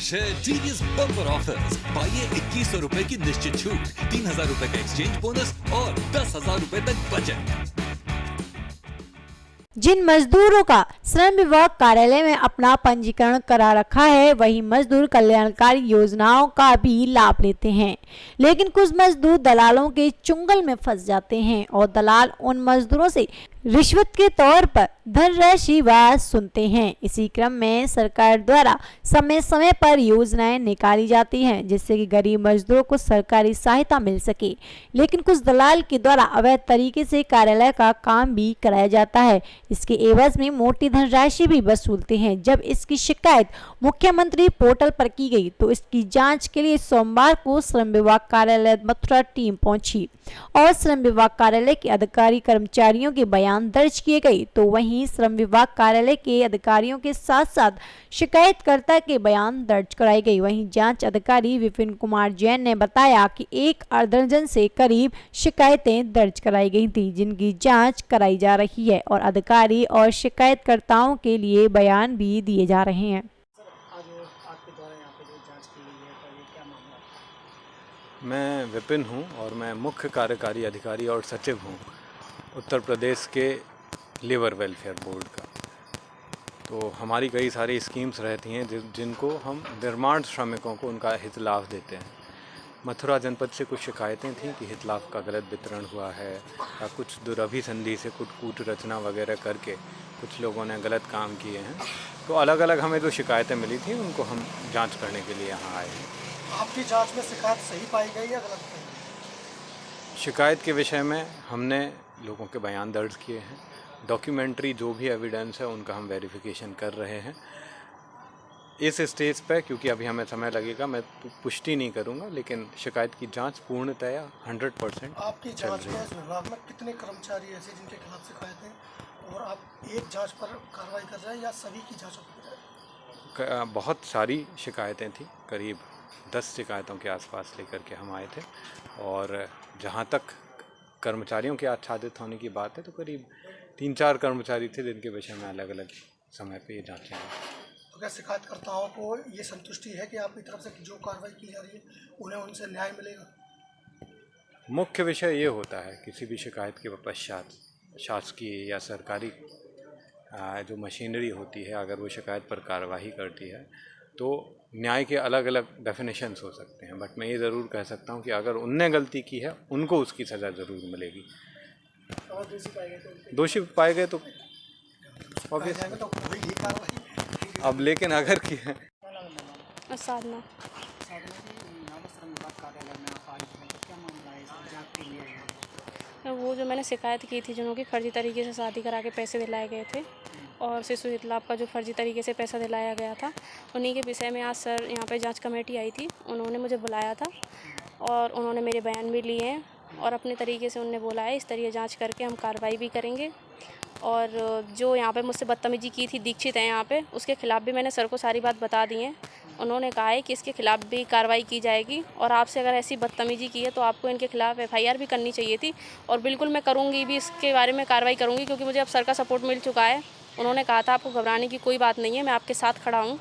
पेश है TVS bumper offers. पाइए 2100 रुपए की निश्चित छूट, 3000 रुपए का एक्सचेंज बोनस और 10,000 रुपए तक बचत। जिन मजदूरों का श्रम विभाग कार्यालय में अपना पंजीकरण करा रखा है, वही मजदूर कल्याणकारी योजनाओं का भी लाभ लेते हैं, लेकिन कुछ मजदूर दलालों के चुंगल में फंस जाते हैं और दलाल उन मजदूरों से रिश्वत के तौर पर धनराशि वसूल सुनते हैं। इसी क्रम में सरकार द्वारा समय समय पर योजनाएं निकाली जाती हैं, जिससे कि गरीब मजदूरों को सरकारी सहायता मिल सके, लेकिन कुछ दलाल के द्वारा अवैध तरीके से कार्यालय का काम भी कराया जाता है। इसके एवज में मोटी धनराशि भी वसूलते हैं। जब इसकी शिकायत मुख्यमंत्री पोर्टल पर की गई तो इसकी जांच के लिए सोमवार को श्रम विभाग कार्यालय मथुरा टीम पहुंची और श्रम विभाग कार्यालय के अधिकारी कर्मचारियों के बयान दर्ज किए गए। तो वहीं श्रम विभाग कार्यालय के अधिकारियों के साथ साथ शिकायतकर्ता के बयान दर्ज कराई गई। वहीं जांच अधिकारी विपिन कुमार जैन ने बताया कि एक दर्जन से करीब शिकायतें दर्ज कराई गई थी, जिनकी जांच कराई जा रही है और अधिकारी और शिकायतकर्ताओं के लिए बयान भी दिए जा रहे हैं। मैं विपिन हूं और मैं मुख्य कार्यकारी अधिकारी और सचिव हूं उत्तर प्रदेश के लेबर वेलफेयर बोर्ड का। तो हमारी कई सारी स्कीम्स रहती हैं जिनको हम निर्माण श्रमिकों को उनका हित लाभ देते हैं। मथुरा जनपद से कुछ शिकायतें थीं कि हित लाभ का गलत वितरण हुआ है या कुछ दुरभिसंधि से कुछ कूट रचना वगैरह करके कुछ लोगों ने गलत काम किए हैं। तो अलग अलग हमें जो शिकायतें मिली थी उनको हम जांच करने के लिए यहाँ आए हैं। आपकी जांच में शिकायत सही पाई गई या गलत पाई गई? शिकायत के विषय में हमने लोगों के बयान दर्ज किए हैं। डॉक्यूमेंट्री जो भी एविडेंस है उनका हम वेरिफिकेशन कर रहे हैं। इस स्टेज पे क्योंकि अभी हमें समय लगेगा, मैं पुष्टि नहीं करूंगा, लेकिन शिकायत की जांच पूर्णतया 100% आपकी जांच में इस विभाग में कितने कर्मचारी ऐसे जिनके खिलाफ शिकायत है और आप एक जांच पर कार्रवाई कर रहे हैं या सभी की जांच कर रहे हैं? बहुत सारी शिकायतें थी, करीब 10 शिकायतों के आसपास लेकर के हम आए थे और जहां तक कर्मचारियों के आच्छादित होने की बात है तो करीब 3-4 कर्मचारी थे जिनके विषय में अलग अलग समय पे ये जांचें हैं। तो क्या शिकायतकर्ताओं को ये संतुष्टि है कि आपकी तरफ से जो कार्रवाई की जा रही है उन्हें उनसे न्याय मिलेगा? मुख्य विषय ये होता है किसी भी शिकायत के पश्चात शासकीय या सरकारी जो मशीनरी होती है, अगर वो शिकायत पर कार्रवाई करती है तो न्याय के अलग अलग डेफिनेशंस हो सकते हैं, बट मैं ये ज़रूर कह सकता हूँ कि अगर उनने गलती की है उनको उसकी सज़ा ज़रूर मिलेगी। और दोषी पाए गए तो अब, लेकिन अगर की है साधना वो जो मैंने शिकायत की थी, जिन्होंने फर्जी तरीके से शादी करा के पैसे दिलाए गए थे और शिशु हित लाभ का जो फर्जी तरीके से पैसा दिलाया गया था, उन्हीं के विषय में आज सर यहाँ पे जांच कमेटी आई थी। उन्होंने मुझे बुलाया था और उन्होंने मेरे बयान भी लिए हैं और अपने तरीके से उन्होंने बोला है इस तरह जांच करके हम कार्रवाई भी करेंगे। और जो यहाँ पे मुझसे बदतमीजी की थी, दीक्षित है यहाँ पे, उसके खिलाफ़ भी मैंने सर को सारी बात बता दी है। उन्होंने कहा है कि इसके खिलाफ़ भी कार्रवाई की जाएगी और आपसे अगर ऐसी बदतमीजी की है तो आपको इनके खिलाफ़ FIR भी करनी चाहिए थी और बिल्कुल मैं करूँगी भी, इसके बारे में कार्रवाई करूँगी क्योंकि मुझे अब सर का सपोर्ट मिल चुका है। उन्होंने कहा था आपको घबराने की कोई बात नहीं है, मैं आपके साथ खड़ा हूँ,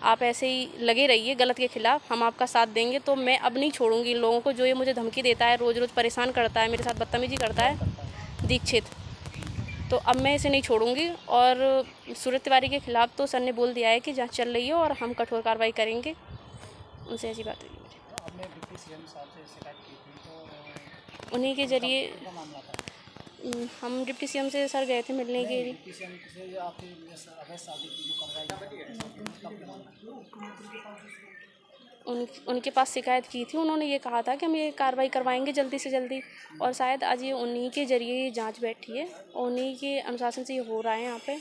आप ऐसे ही लगे रहिए, गलत के खिलाफ़ हम आपका साथ देंगे। तो मैं अब नहीं छोड़ूंगी इन लोगों को, जो ये मुझे धमकी देता है, रोज़ रोज़ परेशान करता है, मेरे साथ बदतमीजी करता है दीक्षित, तो अब मैं इसे नहीं छोड़ूंगी। और सूरज तिवारी के खिलाफ़ तो सर ने बोल दिया है कि जांच चल रही है और हम कठोर कार्रवाई करेंगे, उनसे ऐसी बात हुई उन्हीं के जरिए। हम डिप्टी CM से सर गए थे मिलने के लिए। उनके पास शिकायत की थी, उन्होंने ये कहा था कि हम ये कार्रवाई करवाएंगे जल्दी से जल्दी और शायद आज ये उन्हीं के जरिए ये जांच बैठी है और उन्हीं के अनुशासन से ये हो रहा है यहाँ पे।